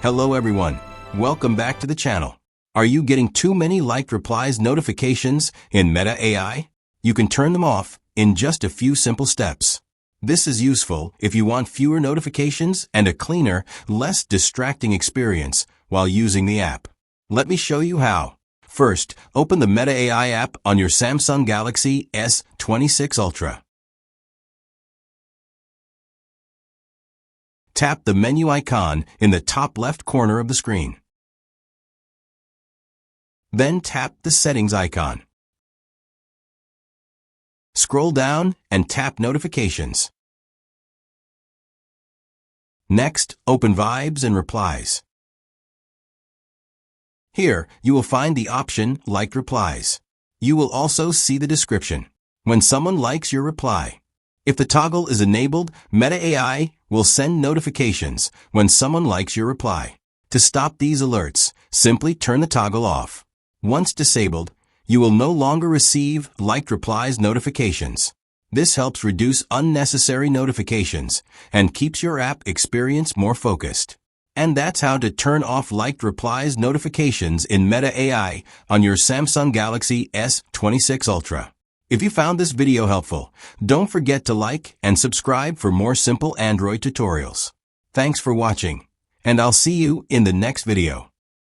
Hello everyone, welcome back to the channel. Are you getting too many liked replies notifications in Meta AI? You can turn them off in just a few simple steps. This is useful if you want fewer notifications and a cleaner, less distracting experience while using the app. Let me show you how. First, open the Meta AI app on your Samsung Galaxy S26 Ultra. Tap the menu icon in the top left corner of the screen. Then tap the settings icon. Scroll down and tap notifications. Next, open Vibes and Replies. Here, you will find the option Liked Replies. You will also see the description. When someone likes your reply. If the toggle is enabled, Meta AI will send notifications when someone likes your reply. To stop these alerts, simply turn the toggle off. Once disabled, you will no longer receive liked replies notifications. This helps reduce unnecessary notifications and keeps your app experience more focused. And that's how to turn off liked replies notifications in Meta AI on your Samsung Galaxy S26 Ultra. If you found this video helpful, don't forget to like and subscribe for more simple Android tutorials. Thanks for watching, and I'll see you in the next video.